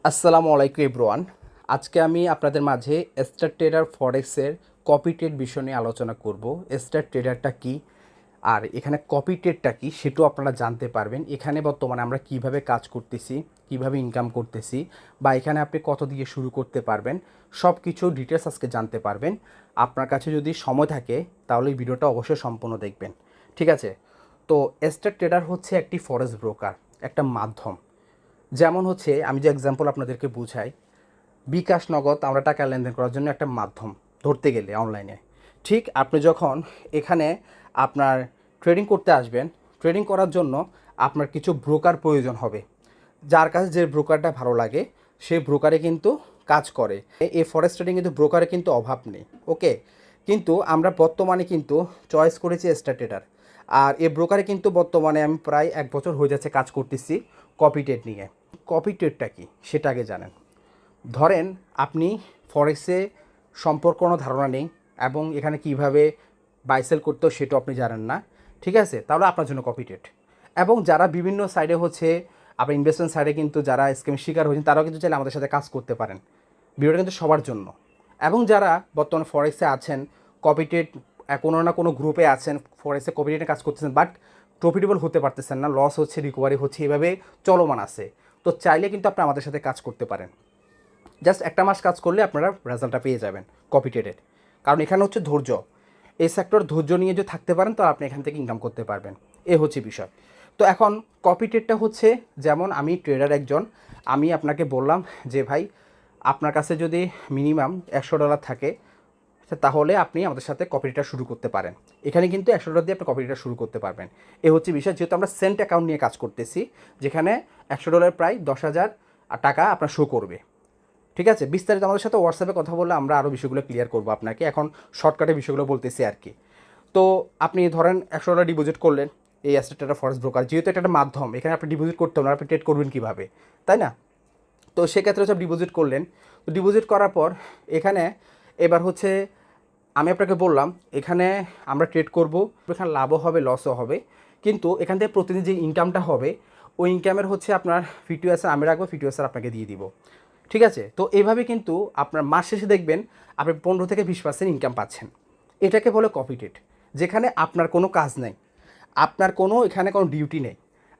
আসসালামু আলাইকুম এভরিওয়ান। আজকে আমি আপনাদের মাঝে স্টার ট্রেডার ফরেক্সের কপি ট্রেড বিষয় নিয়ে আলোচনা করব। স্টার ট্রেডারটা কি আর এখানে কপি ট্রেডটা কি সেটাও আপনারা জানতে পারবেন। এখানে বর্তমানে আমরা কিভাবে কাজ করতেছি, কিভাবে ইনকাম করতেছি, বা এখানে আপনি কত দিয়ে শুরু করতে পারবেন, সব কিছু ডিটেলস আজকে জানতে পারবেন। আপনার কাছে যদি সময় থাকে তাহলে এই ভিডিওটা অবশ্যই সম্পূর্ণ দেখবেন, ঠিক আছে? তো স্টার ট্রেডার হচ্ছে একটি ফরেক্স ব্রোকার, একটা মাধ্যম। যেমন হচ্ছে আমি যে এক্সাম্পল আপনাদেরকে বুঝাই, বিকাশ নগদ আমরা টাকা লেনদেন করার জন্য একটা মাধ্যম ধরতে গেলে অনলাইনে। ঠিক আপনি যখন এখানে আপনার ট্রেডিং করতে আসবেন, ট্রেডিং করার জন্য আপনার কিছু ব্রোকার প্রয়োজন হবে। যার কাছে যে ব্রোকারটা ভালো লাগে সেই ব্রোকারে কিন্তু কাজ করে। এই ফরেক্স ট্রেডিং কিন্তু ব্রোকারে কিন্তু অভাব নেই, ওকে। কিন্তু আমরা বর্তমানে কিন্তু চয়েস করেছি স্টার ট্রেডার। আর এই ব্রোকারে কিন্তু বর্তমানে আমি প্রায় 1 বছর হয়ে যাচ্ছে কাজ করতেছি কপি ট্রেড নিয়ে। কপি ট্রেডটা কি সেটা আগে জানেন। ধরেন আপনি ফরেক্সে সম্পর্ক কোনো ধারণা নেই এবং এখানে কিভাবে বাইসেল করতেও সেটাও আপনি জানেন না, ঠিক আছে? তাহলে আপনার জন্য কপি ট্রেড। এবং যারা বিভিন্ন সাইডে হচ্ছে আপনার ইনভেস্টমেন্ট সাইডে কিন্তু যারা স্ক্যামের শিকার হয়েছেন তারাও কিন্তু চাইলে আমাদের সাথে কাজ করতে পারেন। ভিডিওটা কিন্তু সবার জন্য। এবং যারা বর্তমানে ফরেক্সে আছেন, কপি ট্রেড কোনো না কোনো গ্রুপে আছেন, ফরেক্সে কপি ট্রেডে কাজ করতেছেন বাট প্রফিটেবল হতে পারতেছেন না, লস হচ্ছে, রিকভারি হচ্ছে, এভাবে চলমান আছে, তো চাইলে কিন্তু আপনি আমাদের সাথে কাজ করতে পারেন। জাস্ট 1 মাস কাজ করলে আপনারা রেজাল্টটা পেয়ে যাবেন কপি ট্রেডের। কারণ এখানে হচ্ছে ধৈর্য, এই সেক্টর ধৈর্য নিয়ে যদি থাকতে পারেন তো আপনি এখান থেকে ইনকাম করতে পারবেন, এ হচ্ছে বিষয়। তো এখন কপি ট্রেডটা হচ্ছে, যেমন আমি ট্রেডার একজন, আমি আপনাকে বললাম যে ভাই আপনার কাছে যদি মিনিমাম $100 থাকে তাহলে আপনি আমাদের সাথে কপি ট্রেডটা শুরু করতে পারেন। এখানে কিন্তু $100 দিয়ে আপনি কপি ট্রেডটা শুরু করতে পারবেন, এ হচ্ছে বিষয়। যেহেতু আমরা সেন্ট অ্যাকাউন্ট নিয়ে কাজ করতেছি, যেখানে $100 প্রায় 10,000 টাকা আপনার শো করবে, ঠিক আছে? বিস্তারিত আমাদের সাথে হোয়াটসঅ্যাপে কথা বললে আমরা আরও বিষয়গুলো ক্লিয়ার করবো আপনাকে, এখন শর্টকাটে বিষয়গুলো বলতেছি আর কি। তো আপনি ধরেন $100 ডিপোজিট করলেন এই অ্যাসেট ট্রেডার ফরেক্স ব্রোকার, যেহেতু এটা একটা মাধ্যম, এখানে আপনি ডিপোজিট করতে হবে না, আপনি ট্রেড করবেন কীভাবে, তাই না? তো সেক্ষেত্রে হচ্ছে ডিপোজিট করলেন। তো ডিপোজিট করার পর এখানে এবার হচ্ছে আমি আপনাকে বললাম এখানে আমরা ট্রেড করব, এখানে লাভও হবে লসও হবে, কিন্তু এখান থেকে প্রতিদিন যে ইনকামটা হবে ওই ইনকামের হচ্ছে আপনার ফিটিউএসআর আমি রাখবো, ফিটিউএসআর আপনাকে দিয়ে দিব, ঠিক আছে? তো এইভাবে কিন্তু আপনার মাস শেষে দেখবেন আপনি 15 থেকে 20% ইনকাম পাচ্ছেন। এটাকে বলে কপি ট্রেড, যেখানে আপনার কোনো কাজ নেই, আপনার কোনো এখানে কোনো ডিউটি নেই,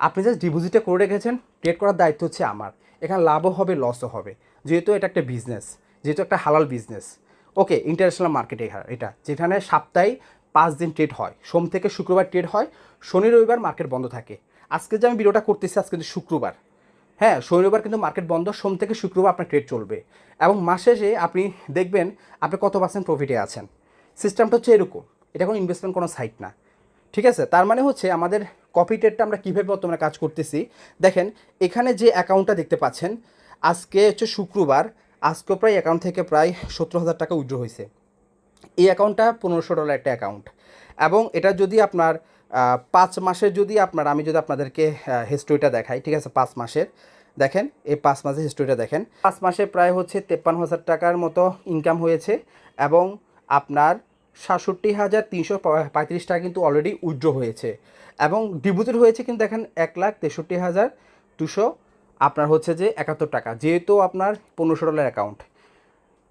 আপনি জাস্ট ডিপোজিটে করে রেখেছেন, ট্রেড করার দায়িত্ব হচ্ছে আমার। এখানে লাভও হবে লসও হবে, যেহেতু এটা একটা বিজনেস, যেহেতু একটা হালাল বিজনেস, ওকে। ইন্টারন্যাশনাল মার্কেটে এটা, যেখানে সপ্তাহে 5 দিন ট্রেড হয়, সোম থেকে শুক্রবার ট্রেড হয়, শনি রবিবার মার্কেট বন্ধ থাকে। আজকে যে আমি ভিডিওটা করতেছি আজকে কিন্তু শুক্রবার, হ্যাঁ, শনিবার কিন্তু মার্কেট বন্ধ, সোম থেকে শুক্রবার আপনার ট্রেড চলবে। এবং মাস শেষে আপনি দেখবেন আপনি কত পার্সেন্ট প্রফিটে আছেন। সিস্টেমটা হচ্ছে এরকম, এটা কোনো ইনভেস্টমেন্ট কোনো সাইট না, ঠিক আছে? তার মানে হচ্ছে আমাদের কপি ট্রেডটা আমরা কীভাবে বর্তমানে কাজ করতেছি দেখেন। এখানে যে অ্যাকাউন্টটা দেখতে পাচ্ছেন, আজকে হচ্ছে শুক্রবার, আজকে প্রায় অ্যাকাউন্ট থেকে প্রায় 70,000 টাকা উইথড্র হয়েছে। এই অ্যাকাউন্টটা $1500 একটা অ্যাকাউন্ট। এবং এটা যদি আপনার 5 মাসের যদি আপনার, আমি যদি আপনাদেরকে হিস্ট্রিটা দেখাই, ঠিক আছে? 5 মাসের দেখেন, এই 5 মাসের হিস্ট্রিটা দেখেন, 5 মাসে প্রায় হচ্ছে 53,000 টাকার মতো ইনকাম হয়েছে। এবং আপনার 67,335 টাকা কিন্তু অলরেডি উইথড্র হয়েছে। এবং ডিপোজিট হয়েছে কিন্তু দেখেন 1,63,200 আপনার হচ্ছে যে 71 টাকা, যেহেতু আপনার $1500 অ্যাকাউন্ট।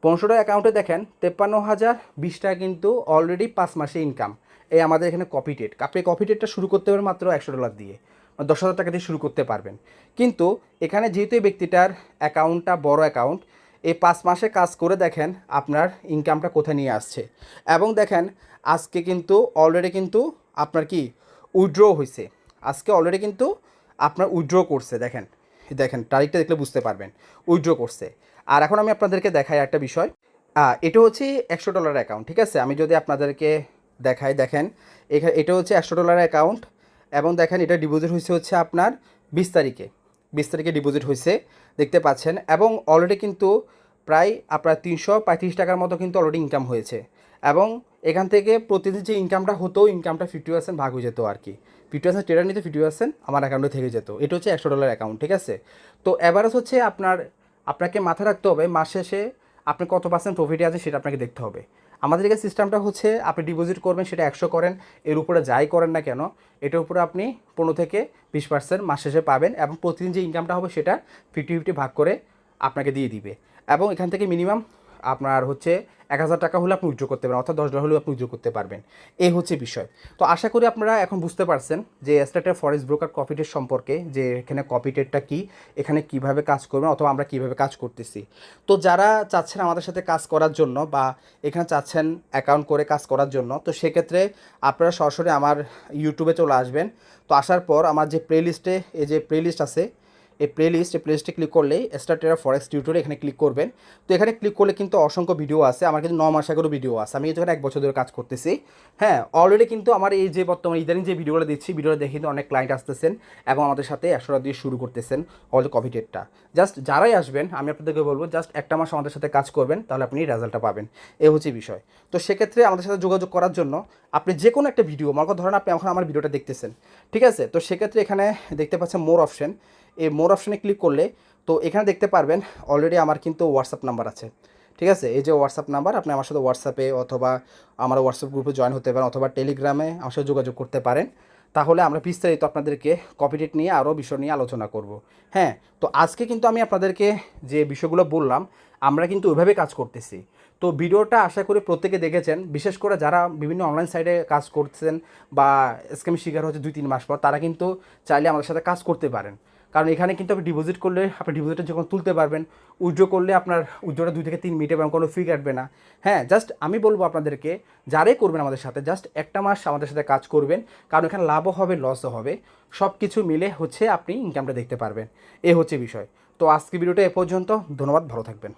1500 অ্যাকাউন্টে দেখেন 53,020 টাকা কিন্তু অলরেডি 5 মাসে ইনকাম। এই আমাদের এখানে কপি ট্রেড, আপনি কপি ট্রেডটা শুরু করতে পারবেন মাত্র $100 দিয়ে, 10,000 টাকা দিয়ে শুরু করতে পারবেন। কিন্তু এখানে যেহেতু এই ব্যক্তিটার অ্যাকাউন্টটা বড় অ্যাকাউন্ট, এই 5 মাসে কাজ করে দেখেন আপনার ইনকামটা কোথায় নিয়ে আসছে। এবং দেখেন আজকে কিন্তু অলরেডি কিন্তু আপনার কি উইথড্র হয়েছে, আজকে অলরেডি কিন্তু আপনার উইথড্র করছে, দেখেন দেখেন তারিখটা দেখলে বুঝতে পারবেন উইথড্র করছে। আর এখন আমি আপনাদেরকে দেখাই একটা বিষয়, এটা হচ্ছে $100 অ্যাকাউন্ট, ঠিক আছে? আমি যদি আপনাদেরকে দেখাই, দেখেন এখানে এটা হচ্ছে $100 অ্যাকাউন্ট। এবং দেখেন এটা ডিপোজিট হয়েছে হচ্ছে আপনার 20 তারিখে, 20 তারিখে ডিপোজিট হয়েছে, দেখতে পাচ্ছেন। এবং অলরেডি কিন্তু প্রায় আপনার 335 টাকার মতো কিন্তু অলরেডি ইনকাম হয়েছে। এবং এখান থেকে প্রতিদিন যে ইনকামটা হতো, ইনকামটা 50% ভাগ হয়ে যেত আর কি, 50% ট্রেডার নিতে, 50% আমার অ্যাকাউন্টে থেকে যেত। এটা হচ্ছে $100 অ্যাকাউন্ট, ঠিক আছে? তো অ্যাভারেজ হচ্ছে আপনাকে মাথায় রাখতে হবে মাস শেষে আপনি কত পার্সেন্ট প্রফিটে আছে সেটা আপনাকে দেখতে হবে। আমাদের এখানে সিস্টেমটা হচ্ছে আপনি ডিপোজিট করবেন, সেটা 100 করেন, এর উপরে যাই করেন না কেন এটার উপরে আপনি 15 থেকে 20% মাস শেষে পাবেন। এবং প্রতিদিন যে ইনকামটা হবে সেটা 50-50 ভাগ করে আপনাকে দিয়ে দিবে এবং এখান থেকে মিনিমাম আপনার হচ্ছে 1,000 টাকা হলে আপনি উইথড্র করতে পারেন, অর্থাৎ $10 হলেও আপনি উইথড্র করতে পারবেন। এই হচ্ছে বিষয়। তো আশা করি আপনারা এখন বুঝতে পারছেন যে স্টার্টের ফরেক্স ব্রোকার কপিটেড সম্পর্কে, যে এখানে কপিটেডটা কী, এখানে কিভাবে কাজ করবেন অথবা আমরা কিভাবে কাজ করতেছি। তো যারা চাচ্ছেন আমাদের সাথে কাজ করার জন্য বা এখানে চাচ্ছেন অ্যাকাউন্ট করে কাজ করার জন্য, তো সেক্ষেত্রে আপনারা সরাসরি আমার ইউটিউবে চলে আসবেন। তো আসার পর আমার যে প্লেলিস্টে, এই যে প্লেলিস্ট আছে, এই প্লেলিস্টে ক্লিক করলে স্টার ট্রেডার ফরেক্স টিউটোরিয়াল এখানে ক্লিক করবেন। তো এখানে ক্লিক করলে কিন্তু অসংখ্য ভিডিও আছে, আমার কিন্তু 9 মাস আগেরও ভিডিও আছে, আমি এখানে 1 বছর ধরে কাজ করতেছি। হ্যাঁ, অলরেডি কিন্তু আমার এই যে বর্তমানে ইদানিং যে ভিডিওগুলো দিচ্ছি, ভিডিওটা দেখে কিন্তু অনেক ক্লায়েন্ট আসতেছেন এবং আমাদের সাথে 100 টাকা দিয়ে শুরু করতেছেন অল কপি ট্রেডটা। জাস্ট যারাই আসবেন আমি আপনাদেরকে বলবো জাস্ট একটা মাস আমাদের সাথে কাজ করবেন, তাহলে আপনি রেজাল্টটা পাবেন। এই হচ্ছে বিষয়। তো সেক্ষেত্রে আমাদের সাথে যোগাযোগ করার জন্য আপনি যে কোনো একটা ভিডিও, মনে করেন ধরেন আপনি এখন আমার ভিডিওটা দেখতেছেন, ঠিক আছে? তো সেক্ষেত্রে এখানে দেখতে পাচ্ছেন মোর অপশন, এই মোর অপশনে ক্লিক করলে তো এখানে দেখতে পারবেন অলরেডি আমার কিন্তু হোয়াটসঅ্যাপ নাম্বার আছে, ঠিক আছে? এই যে হোয়াটসঅ্যাপ নাম্বার, আপনি আমার সাথে হোয়াটসঅ্যাপে অথবা আমার হোয়াটসঅ্যাপ গ্রুপে জয়েন হতে পারেন অথবা টেলিগ্রামে আমার সাথে যোগাযোগ করতে পারেন। তাহলে আমরা বিস্তারিত আপনাদেরকে কপিটেড নিয়ে আরও বিষয় নিয়ে আলোচনা করব। হ্যাঁ, তো আজকে কিন্তু আমি আপনাদেরকে যে বিষয়গুলো বললাম আমরা কিন্তু ওইভাবে কাজ করতেছি। তো ভিডিওটা আশা করি প্রত্যেকে দেখেছেন, বিশেষ করে যারা বিভিন্ন অনলাইন সাইটে কাজ করছেন বা স্ক্যামের শিকার হচ্ছে 2-3 মাস পর, তারা কিন্তু চাইলে আমাদের সাথে কাজ করতে পারেন। কারণ এখানে কিন্তু আপনি ডিপোজিট করলে আপনি ডিপোজিটটা যখন তুলতে পারবেন, উইথড্র করলে আপনার উইথড্রটা 2 থেকে 3 মিনিটে এবং কোনো ফি কাটবে না। হ্যাঁ, জাস্ট আমি বলবো আপনাদেরকে যারাই করবেন আমাদের সাথে জাস্ট একটা মাস আমাদের সাথে কাজ করবেন, কারণ এখানে লাভও হবে লসও হবে, সব কিছু মিলে হচ্ছে আপনি ইনকামটা দেখতে পারবেন। এ হচ্ছে বিষয়। তো আজকে ভিডিওটা এ পর্যন্ত, ধন্যবাদ, ভালো থাকবেন।